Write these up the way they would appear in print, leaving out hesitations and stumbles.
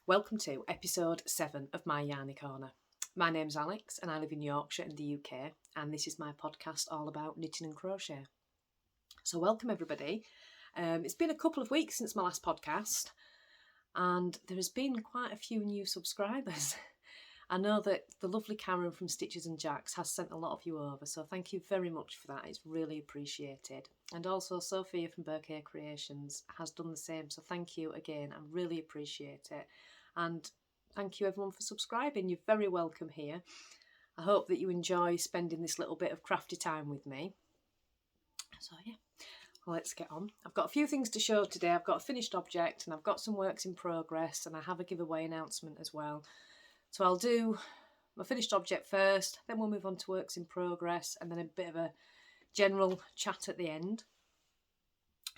Welcome to episode 7 of my Yarny Corner. My name's Alex and I live in Yorkshire in the UK, and this is my podcast all about knitting and crochet. So welcome everybody. It's been a couple of weeks since my last podcast and there has been quite a few new subscribers. I know that the lovely Karen from Stitches and Jacks has sent a lot of you over, so thank you very much for that. It's really appreciated. And also Sophia from Bouquet Creations has done the same, so thank you again. I really appreciate it. And thank you everyone for subscribing. You're very welcome here. I hope that you enjoy spending this little bit of crafty time with me. So yeah, well, let's get on. I've got a few things to show today. I've got a finished object and I've got some works in progress, and I have a giveaway announcement as well. So I'll do my finished object first, then we'll move on to works in progress, and then a bit of a general chat at the end.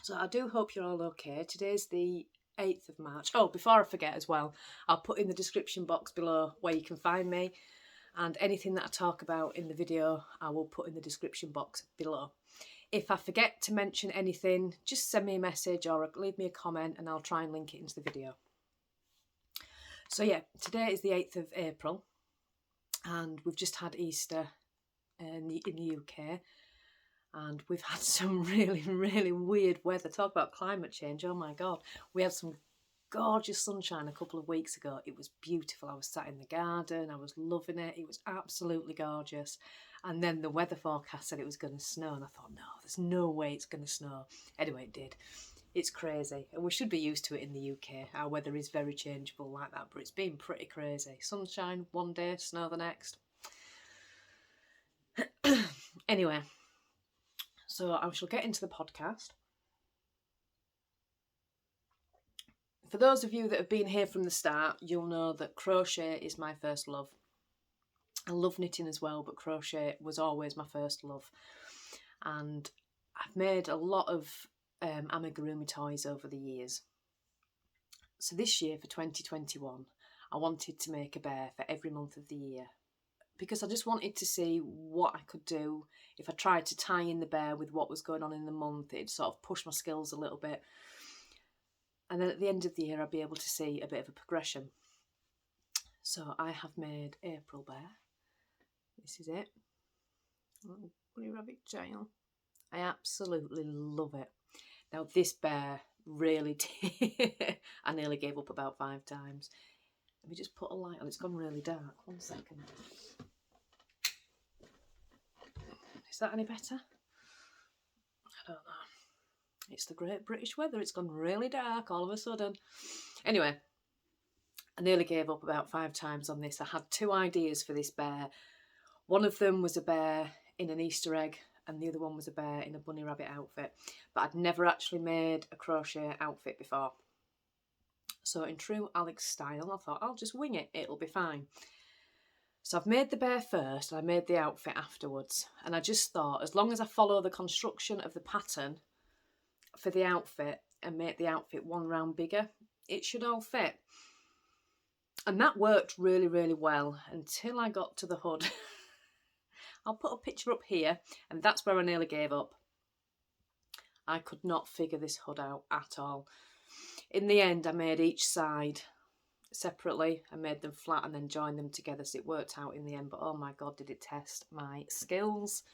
So I do hope you're all okay. Today's the 8th of March. Oh, before I forget as well, I'll put in the description box below where you can find me, and anything that I talk about in the video I will put in the description box below. If I forget to mention anything, just send me a message or leave me a comment and I'll try and link it into the video. So yeah, today is the 8th of April and we've just had Easter in the UK, and we've had some really weird weather. Talk about climate change, oh my god. We had some gorgeous sunshine a couple of weeks ago. It was beautiful. I was sat in the garden, I was loving it. It was absolutely gorgeous. And then the weather forecast said it was going to snow, and I thought, no, there's no way it's going to snow. Anyway, it did. It's crazy, and we should be used to it in the UK. Our weather is very changeable like that, but it's been pretty crazy. Sunshine one day, snow the next. Anyway, so I shall get into the podcast. For those of you that have been here from the start, you'll know that crochet is my first love. I love knitting as well, but crochet was always my first love. And I've made a lot of amigurumi toys over the years. So this year, for 2021, I wanted to make a bear for every month of the year, because I just wanted to see what I could do. If I tried to tie in the bear with what was going on in the month, it'd sort of push my skills a little bit. And then at the end of the year, I'd be able to see a bit of a progression. So I have made April Bear. This is it. Little bunny rabbit tail. I absolutely love it. Now this bear really did. I nearly gave up about 5 times. Let me just put a light on. It's gone really dark. 1 second. Is that any better? I don't know. It's the great British weather. It's gone really dark all of a sudden. Anyway, I nearly gave up about 5 times on this. I had 2 ideas for this bear. One of them was a bear in an Easter egg, and the other one was a bear in a bunny rabbit outfit. But I'd never actually made a crochet outfit before. So in true Alex style, I thought I'll just wing it. It'll be fine. So I've made the bear first and I made the outfit afterwards. And I just thought, as long as I follow the construction of the pattern for the outfit and make the outfit 1 round bigger, it should all fit. And that worked really well until I got to the hood. I'll put a picture up here, and that's where I nearly gave up. I could not figure this hood out at all. In the end, I made each side separately. I made them flat and then joined them together, so it worked out in the end. But oh my god, did it test my skills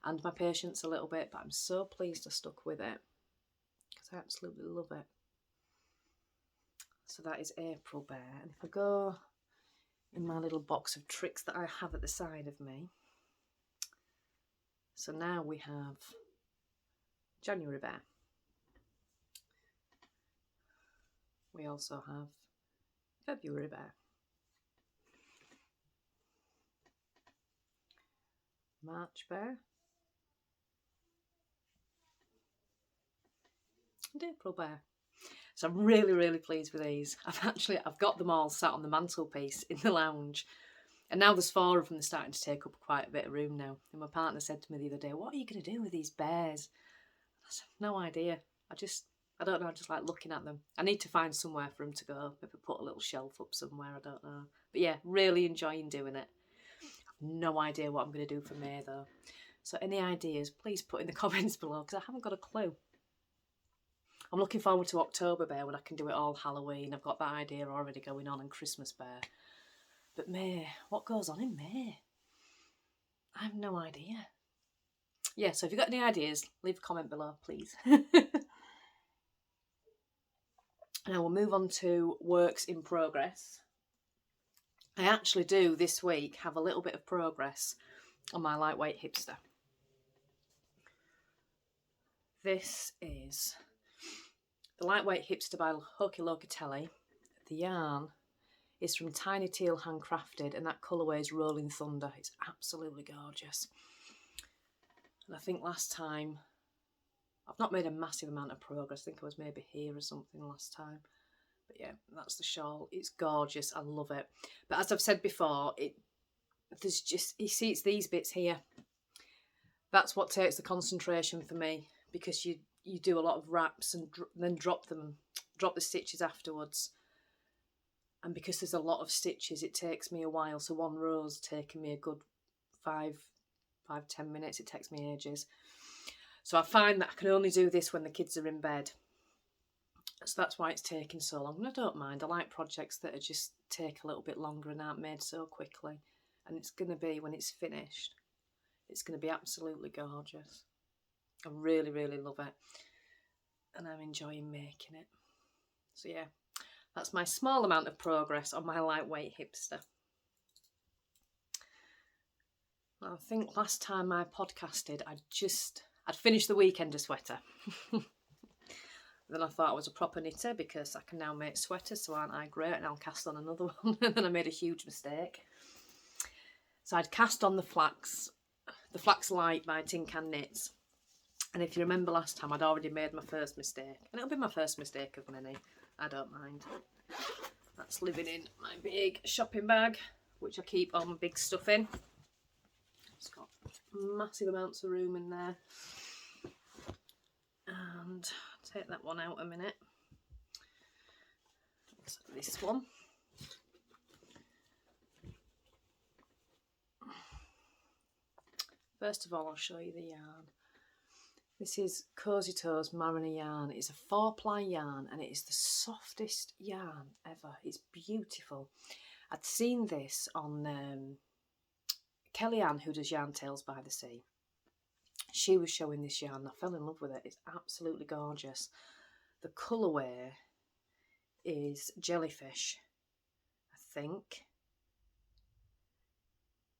and my patience a little bit. But I'm so pleased I stuck with it, because I absolutely love it. So that is April Bear. And if I go in my little box of tricks that I have at the side of me, so now we have January Bear. We also have February Bear. March Bear. And April Bear. So I'm really pleased with these. I've got them all sat on the mantelpiece in the lounge. And now there's 4 of them. They're starting to take up quite a bit of room now. And my partner said to me the other day, what are you going to do with these bears? I said, no idea. I don't know, I just like looking at them. I need to find somewhere for them to go. Maybe put a little shelf up somewhere, I don't know. But yeah, really enjoying doing it. I've no idea what I'm going to do for May though. So any ideas, please put in the comments below, because I haven't got a clue. I'm looking forward to October Bear when I can do it all Halloween. I've got that idea already going on, and Christmas Bear. But May, what goes on in May? I have no idea. Yeah, so if you've got any ideas, leave a comment below, please. Now we'll move on to works in progress. I actually do this week have a little bit of progress on my lightweight hipster. This is the lightweight hipster by Locateli. The yarn is from Tiny Teal Handcrafted, and that colourway is Rolling Thunder. It's absolutely gorgeous. And I think last time, I've not made a massive amount of progress. I think I was maybe here or something last time. But yeah, that's the shawl. It's gorgeous. I love it. But as I've said before, there's just, you see, it's these bits here. That's what takes the concentration for me, because you do a lot of wraps and then drop the stitches afterwards. And because there's a lot of stitches, it takes me a while. So one row's taking me a good 5-10 minutes. It takes me ages. So I find that I can only do this when the kids are in bed. So that's why it's taking so long. And I don't mind. I like projects that are just take a little bit longer and aren't made so quickly. And it's going to be, when it's finished, it's going to be absolutely gorgeous. I really, really love it. And I'm enjoying making it. So yeah, that's my small amount of progress on my lightweight hipster. Well, I think last time I podcasted, I'd finished the Weekender sweater. Then I thought I was a proper knitter because I can now make sweaters, so aren't I great? And I'll cast on another one. And then I made a huge mistake. So I'd cast on the Flax Light by Tincan Knits. And if you remember last time, I'd already made my first mistake. And it'll be my first mistake of many. I don't mind. That's living in my big shopping bag, which I keep all my big stuff in. It's got massive amounts of room in there. And I'll take that one out a minute. So this one. First of all, I'll show you the yarn. This is Cozy Toes Mariner yarn. It's a 4-ply yarn, and it is the softest yarn ever. It's beautiful. I'd seen this on Kellyanne, who does Yarn Tales by the Sea. She was showing this yarn. I fell in love with it. It's absolutely gorgeous. The colourway is Jellyfish, I think.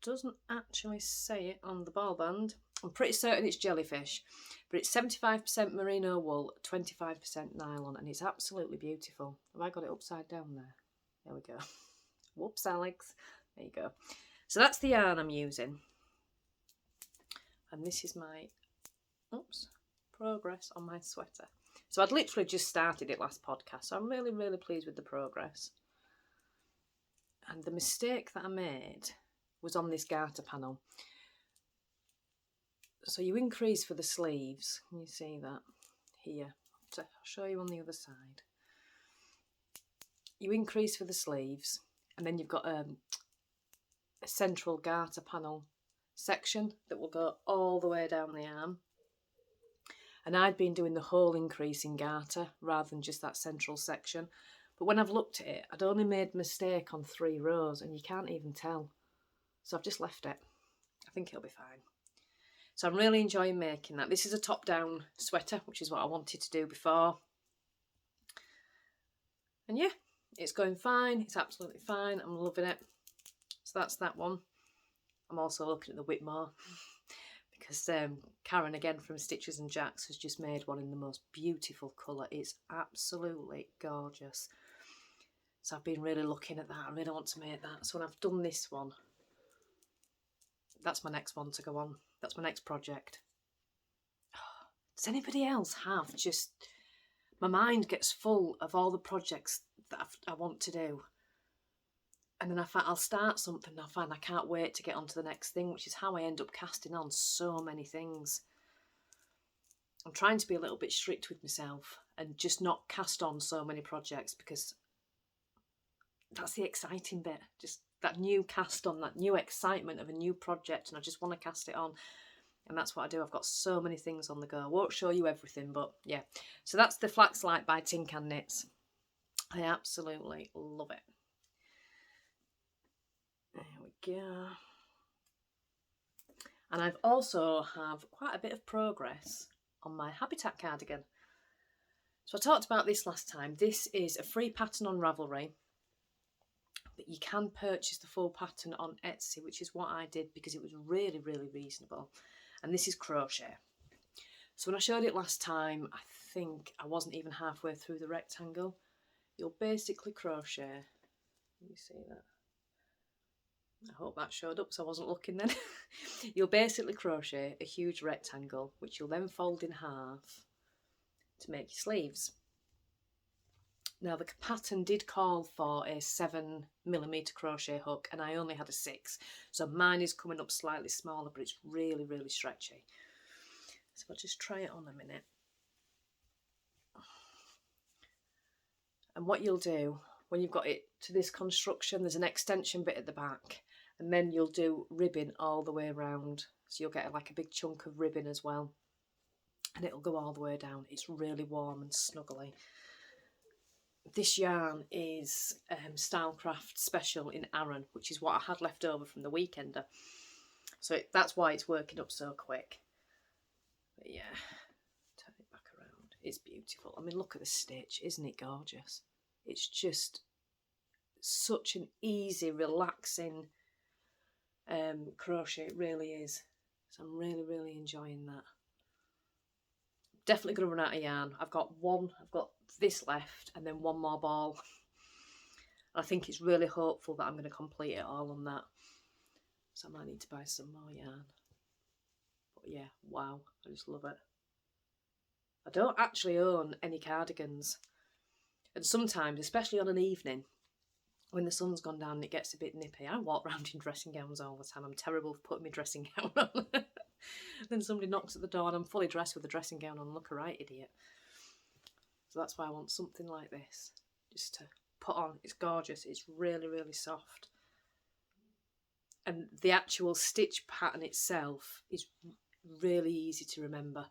Doesn't actually say it on the ball band. I'm pretty certain it's Jellyfish, but it's 75% merino wool, 25% nylon, and it's absolutely beautiful. Have I got it upside down there? There we go. Whoops, Alex. There you go. So that's the yarn I'm using. And this is my, progress on my sweater. So I'd literally just started it last podcast, so I'm really, really pleased with the progress. And the mistake that I made was on this garter panel. So you increase for the sleeves. Can you see that? Here. I'll show you on the other side. You increase for the sleeves, and then you've got a central garter panel section that will go all the way down the arm. And I'd been doing the whole increase in garter rather than just that central section. But when I've looked at it, I'd only made a mistake on 3 rows, and you can't even tell. So I've just left it. I think it'll be fine. So I'm really enjoying making that. This is a top-down sweater, which is what I wanted to do before. And yeah, it's going fine. It's absolutely fine. I'm loving it. So that's that one. I'm also looking at the Whitmore because Karen, again from Stitches and Jacks, has just made one in the most beautiful colour. It's absolutely gorgeous. So I've been really looking at that. I really want to make that. So when I've done this one, that's my next one to go on. That's my next project. Does anybody else have just... My mind gets full of all the projects that I want to do. And then I find I'll start something and I find I can't wait to get on to the next thing, which is how I end up casting on so many things. I'm trying to be a little bit strict with myself and just not cast on so many projects, because that's the exciting bit. Just that new cast on, that new excitement of a new project, and I just want to cast it on. And that's what I do. I've got so many things on the go. I won't show you everything, but yeah. So that's the Flax Light by Tincan Knits. I absolutely love it. There we go. And I've also have quite a bit of progress on my Habbitat cardigan. So I talked about this last time. This is a free pattern on Ravelry, but you can purchase the full pattern on Etsy, which is what I did because it was really, really reasonable. And this is crochet. So when I showed it last time, I think I wasn't even halfway through the rectangle. You'll basically crochet. Let me see that. I hope that showed up because I wasn't looking then. You'll basically crochet a huge rectangle, which you'll then fold in half to make your sleeves. Now the pattern did call for a 7mm crochet hook and I only had a 6, so mine is coming up slightly smaller, but it's really, really stretchy. So I'll just try it on a minute. And what you'll do when you've got it to this construction, there's an extension bit at the back, and then you'll do ribbing all the way around. So you'll get like a big chunk of ribbon as well, and it'll go all the way down. It's really warm and snuggly. This yarn is Stylecraft Special in Aran, which is what I had left over from the Weekender. So that's why it's working up so quick. But yeah, turn it back around. It's beautiful. I mean, look at the stitch. Isn't it gorgeous? It's just such an easy, relaxing crochet. It really is. So I'm really, really enjoying that. Definitely going to run out of yarn. I've got this left and then one more ball. I think it's really hopeful that I'm going to complete it all on that. So I might need to buy some more yarn. But yeah, wow, I just love it. I don't actually own any cardigans. And sometimes, especially on an evening, when the sun's gone down and it gets a bit nippy, I walk around in dressing gowns all the time. I'm terrible for putting my dressing gown on. Then somebody knocks at the door and I'm fully dressed with a dressing gown on. Look a right idiot. So that's why I want something like this, just to put on. It's gorgeous. It's really, really soft. And the actual stitch pattern itself is really easy to remember.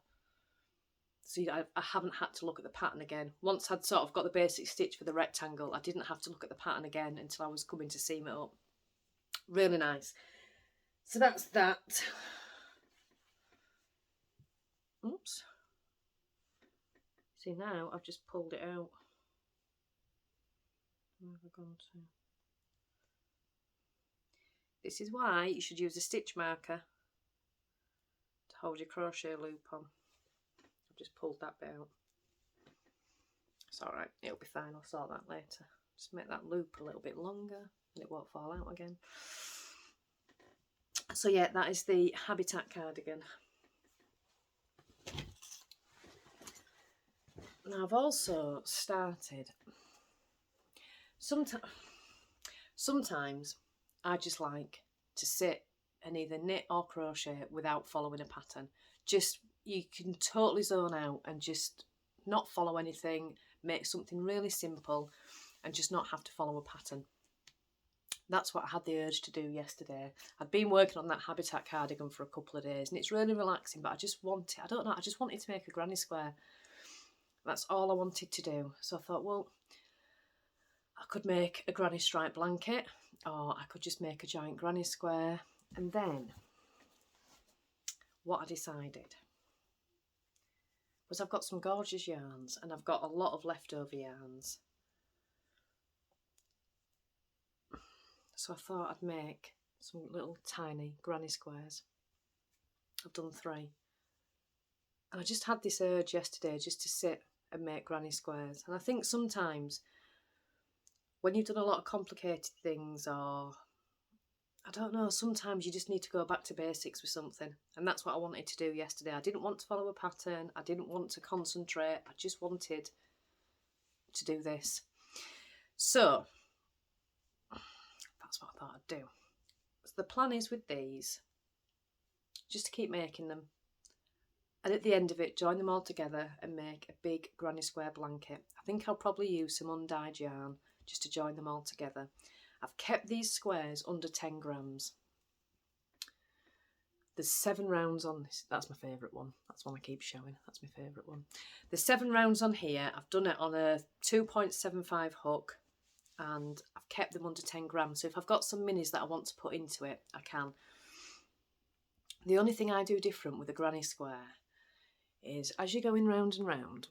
So I haven't had to look at the pattern again. Once I'd sort of got the basic stitch for the rectangle, I didn't have to look at the pattern again until I was coming to seam it up. Really nice. So that's that. Oops. See, now I've just pulled it out. Where have I gone to? This is why you should use a stitch marker to hold your crochet loop on. I've just pulled that bit out. It's alright, it'll be fine, I'll sort that later. Just make that loop a little bit longer and it won't fall out again. So yeah, that is the Habbitat cardigan. Now I've also started, sometimes I just like to sit and either knit or crochet without following a pattern. Just, you can totally zone out and just not follow anything, make something really simple and just not have to follow a pattern. That's what I had the urge to do yesterday. I'd been working on that Habbitat cardigan for a couple of days and it's really relaxing, but I just wanted, I don't know, I just wanted to make a granny square. That's all I wanted to do. So I thought, well, I could make a granny stripe blanket or I could just make a giant granny square. And then what I decided was I've got some gorgeous yarns and I've got a lot of leftover yarns. So I thought I'd make some little tiny granny squares. I've done 3. And I just had this urge yesterday just to sit and make granny squares. And I think sometimes when you've done a lot of complicated things, or I don't know, sometimes you just need to go back to basics with something. And that's what I wanted to do yesterday. I didn't want to follow a pattern. I didn't want to concentrate. I just wanted to do this. So that's what I thought I'd do. So the plan is with these, just to keep making them. And at the end of it, join them all together and make a big granny square blanket. I think I'll probably use some undyed yarn just to join them all together. I've kept these squares under 10 grams. There's 7 rounds on this. That's my favourite one. That's one I keep showing. That's my favourite one. There's 7 rounds on here. I've done it on a 2.75 hook, and I've kept them under 10 grams. So if I've got some minis that I want to put into it, I can. The only thing I do different with a granny square is as you're going round and round,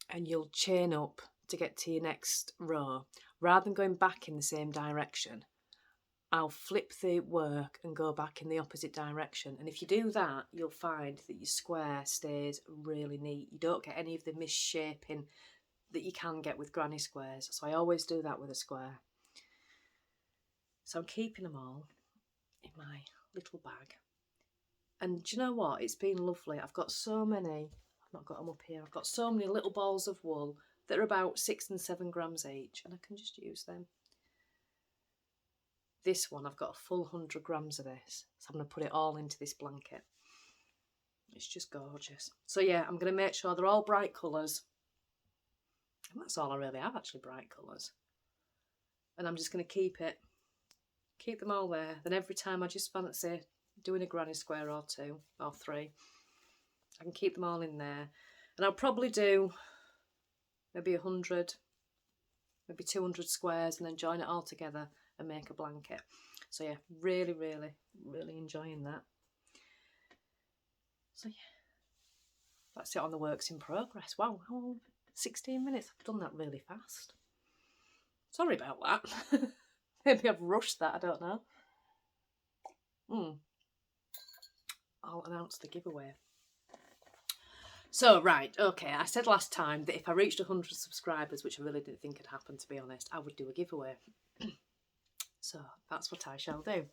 and you'll chain up to get to your next row, rather than going back in the same direction, I'll flip the work and go back in the opposite direction. And if you do that, you'll find that your square stays really neat. You don't get any of the misshaping that you can get with granny squares. So I always do that with a square. So I'm keeping them all in my little bag. And do you know what? It's been lovely. I've got so many, I've not got them up here, I've got so many little balls of wool that are about 6 and 7 grams each, and I can just use them. This one, I've got a full 100 grams of this, so I'm going to put it all into this blanket. It's just gorgeous. So yeah, I'm going to make sure they're all bright colours. And that's all I really have, actually, bright colours. And I'm just going to keep them all there. Then every time I just fancy doing a granny square or 2 or 3, I can keep them all in there. And I'll probably do maybe 100, maybe 200 squares, and then join it all together and make a blanket. So yeah, really, really, really enjoying that. So yeah, that's it on the works in progress. Wow, 16 minutes. I've done that really fast. Sorry about that. Maybe I've rushed that, I don't know. I'll announce the giveaway. So, right, okay, I said last time that if I reached 100 subscribers, which I really didn't think had happened, to be honest, I would do a giveaway. So, that's what I shall do.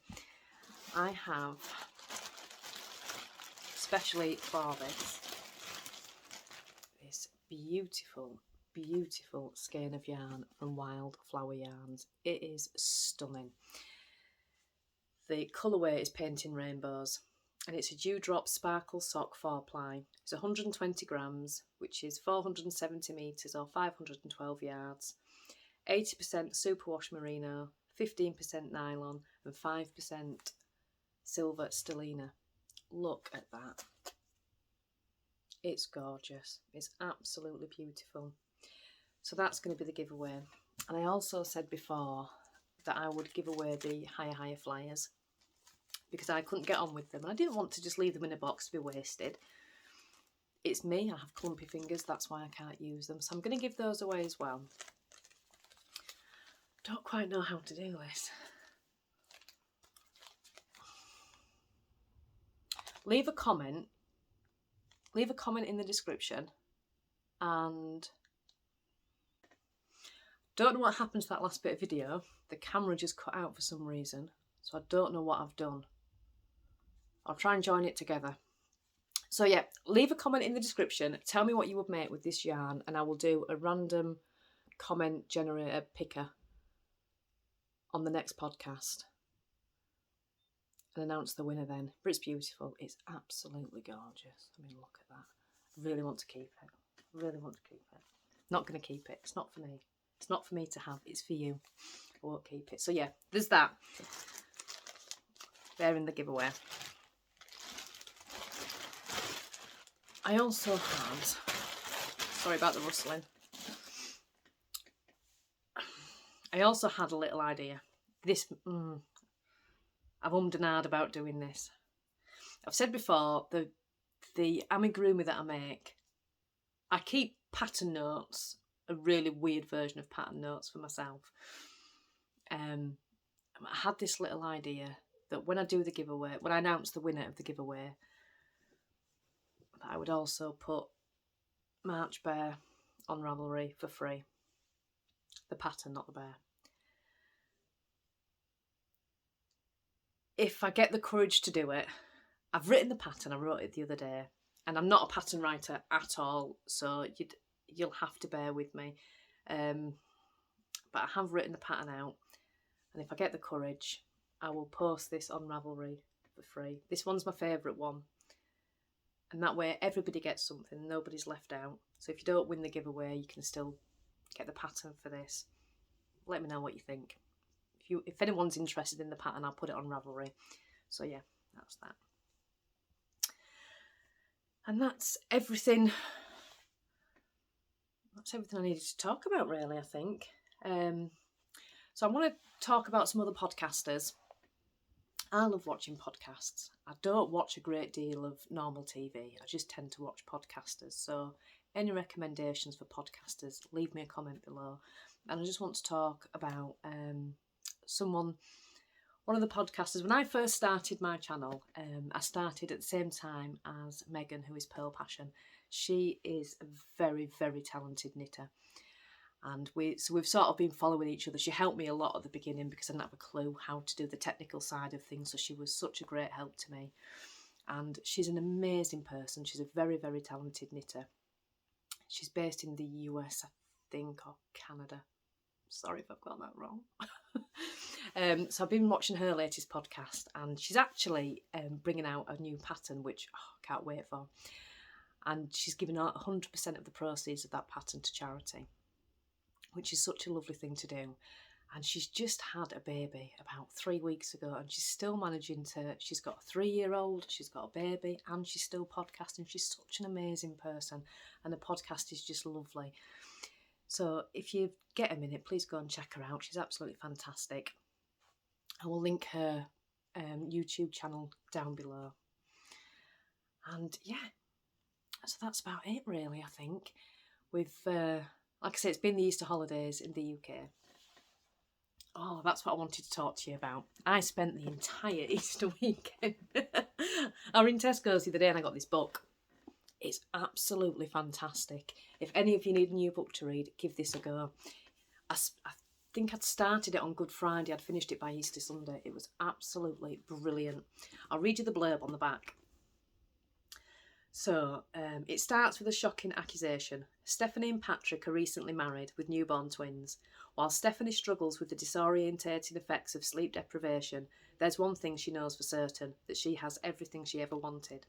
I have, especially for this beautiful, beautiful skein of yarn from Wildflower Yarns. It is stunning. The colourway is Painting Rainbows, and it's a Dewdrop Sparkle Sock 4-ply. It's 120 grams, which is 470 metres or 512 yards, 80% superwash merino, 15% nylon and 5% silver stellina. Look at that. It's gorgeous. It's absolutely beautiful. So that's going to be the giveaway. And I also said before that I would give away the higher flyers because I couldn't get on with them. And I didn't want to just leave them in a box to be wasted. It's me, I have clumpy fingers, that's why I can't use them. So I'm going to give those away as well. Don't quite know how to do this. Leave a comment in the description, and don't know what happened to that last bit of video. The camera just cut out for some reason, so I don't know what I've done. I'll try and join it together. So yeah, leave a comment in the description, tell me what you would make with this yarn, and I will do a random comment generator picker on the next podcast and announce the winner then. But it's beautiful. It's absolutely gorgeous. I mean, look at that. I really want to keep it. I really want to keep it. Not going to keep it. It's not for me. It's not for me to have. It's for you. I won't keep it. So yeah, there's that. They're in the giveaway. I also had, sorry about the rustling, I also had a little idea. This, I've ummed and ahed about doing this. I've said before, the amigurumi that I make, I keep pattern notes, a really weird version of pattern notes for myself. I had this little idea that when I do the giveaway, when I announce the winner of the giveaway, that I would also put March Bear on Ravelry for free. The pattern, not the bear. If I get the courage to do it, I've written the pattern, I wrote it the other day, and I'm not a pattern writer at all, so you'll have to bear with me. But I have written the pattern out, and if I get the courage, I will post this on Ravelry for free. This one's my favourite one, and that way everybody gets something, nobody's left out. So if you don't win the giveaway, you can still get the pattern for this. Let me know what you think. If anyone's interested in the pattern, I'll put it on Ravelry. So yeah, that's that. And that's everything. That's everything I needed to talk about, really, I think. So I want to talk about some other podcasters. I love watching podcasts. I don't watch a great deal of normal TV. I just tend to watch podcasters. So any recommendations for podcasters, leave me a comment below. And I just want to talk about one of the podcasters. When I first started my channel, I started at the same time as Megan, who is Purl Passion. She is a very, very talented knitter. And we've sort of been following each other. She helped me a lot at the beginning because I didn't have a clue how to do the technical side of things. So she was such a great help to me. And she's an amazing person. She's a very, very talented knitter. She's based in the US, I think, or Canada. Sorry if I've got that wrong. So I've been watching her latest podcast, and she's actually bringing out a new pattern, which I can't wait for. And she's giving out 100% of the proceeds of that pattern to charity, which is such a lovely thing to do. And she's just had a baby about 3 weeks ago, and she's still managing to, she's got a 3-year-old, she's got a baby, and she's still podcasting. She's such an amazing person, and the podcast is just lovely. So if you get a minute, please go and check her out. She's absolutely fantastic. I will link her YouTube channel down below. And yeah, so that's about it really, I think. We've, like I say, it's been the Easter holidays in the UK. Oh, that's what I wanted to talk to you about. I spent the entire Easter weekend. I was in Tesco's the other day and I got this book. It's absolutely fantastic. If any of you need a new book to read, give this a go. I think I'd started it on Good Friday. I'd finished it by Easter Sunday. It was absolutely brilliant. I'll read you the blurb on the back. So, it starts with a shocking accusation. Stephanie and Patrick are recently married with newborn twins. While Stephanie struggles with the disorientating effects of sleep deprivation, there's one thing she knows for certain, that she has everything she ever wanted.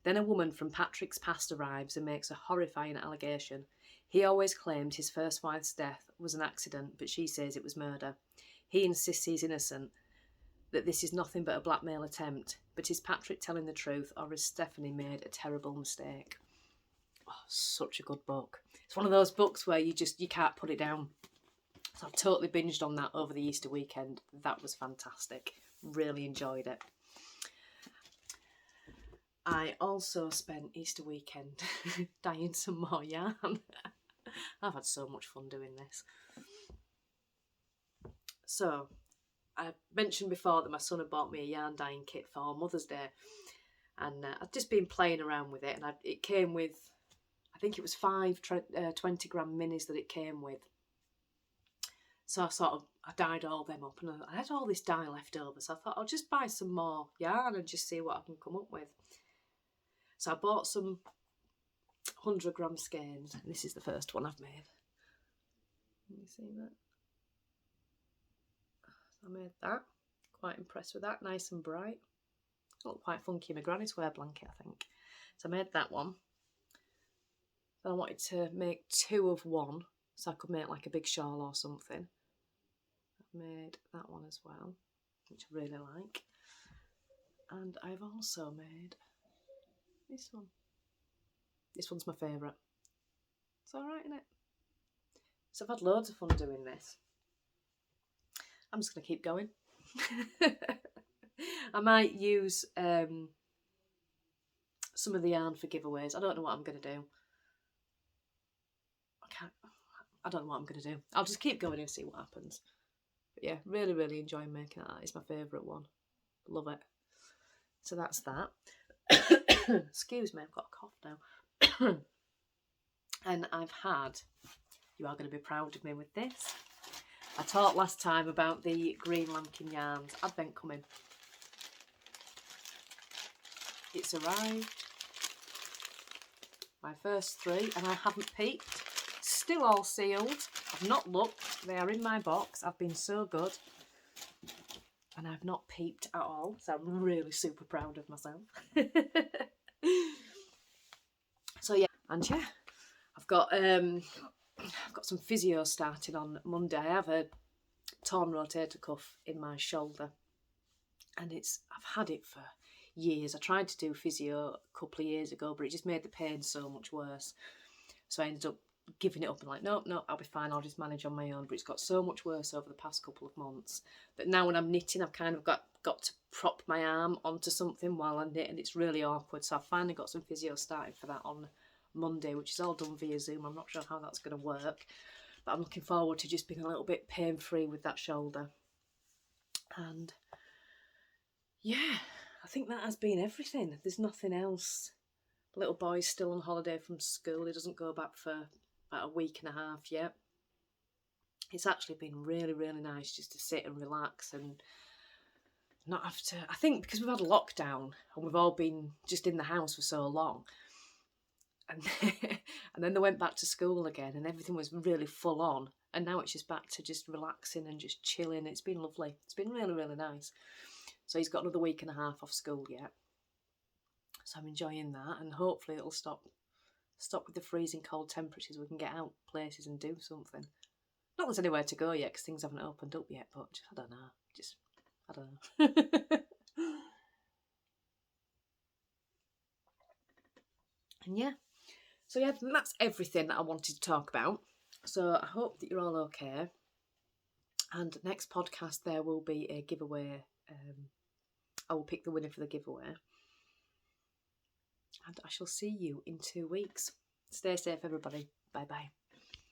Then a woman from Patrick's past arrives and makes a horrifying allegation. He always claimed his first wife's death was an accident, but she says it was murder. He insists he's innocent, that this is nothing but a blackmail attempt. But is Patrick telling the truth, or has Stephanie made a terrible mistake? Oh, such a good book. It's one of those books where you can't put it down. So I've totally binged on that over the Easter weekend. That was fantastic. Really enjoyed it. I also spent Easter weekend dyeing some more yarn. I've had so much fun doing this. So, I mentioned before that my son had bought me a yarn dyeing kit for Mother's Day. And I'd just been playing around with it. And it came with, I think it was 5 20-gram minis that it came with. So I dyed all them up. And I had all this dye left over. So I thought I'll just buy some more yarn and just see what I can come up with. So I bought some 100-gram skeins, and this is the first one I've made. Can you see that? So I made that. Quite impressed with that. Nice and bright. Looked quite funky in my granny's wear blanket, I think. So I made that one. Then I wanted to make 2 of one, so I could make like a big shawl or something. I've made that one as well, which I really like. And I've also made this one. This one's my favourite. It's alright, isn't it? So I've had loads of fun doing this. I'm just going to keep going. I might use some of the yarn for giveaways. I don't know what I'm going to do. I don't know what I'm going to do. I'll just keep going and see what happens. But yeah, really, really enjoying making that. It's my favourite one. Love it. So that's that. Excuse me, I've got a cough now. And I've had, you are going to be proud of me with this. I talked last time about the green lambkin yarns. Advent coming. It's arrived. My first 3, and I haven't peeked. Still all sealed. I've not looked. They are in my box. I've been so good. And I've not peeped at all. So I'm really super proud of myself. So yeah, and yeah, I've got some physio starting on Monday. I have a torn rotator cuff in my shoulder, and I've had it for years. I tried to do physio a couple of years ago, but it just made the pain so much worse. So I ended up giving it up and like, no, I'll be fine, I'll just manage on my own. But it's got so much worse over the past couple of months that now when I'm knitting, I've kind of got to prop my arm onto something while I knit, and it's really awkward. So I've finally got some physio starting for that on Monday, which is all done via Zoom. I'm not sure how that's going to work, but I'm looking forward to just being a little bit pain-free with that shoulder. And yeah, I think that has been everything. There's nothing else. The little boy's still on holiday from school. He doesn't go back for about a week and a half yet. It's actually been really, really nice just to sit and relax and not have to... I think because we've had a lockdown and we've all been just in the house for so long, and then they went back to school again and everything was really full on, and now it's just back to just relaxing and just chilling. It's been lovely. It's been really, really nice. So he's got another week and a half off school yet, so I'm enjoying that, and hopefully it'll stop with the freezing cold temperatures. We can get out places and do something. Not there's anywhere to go yet because things haven't opened up yet, but I don't know. And yeah, so yeah, that's everything that I wanted to talk about. So I hope that you're all okay. And next podcast there will be a giveaway. I will pick the winner for the giveaway. And I shall see you in 2 weeks. Stay safe, everybody. Bye-bye.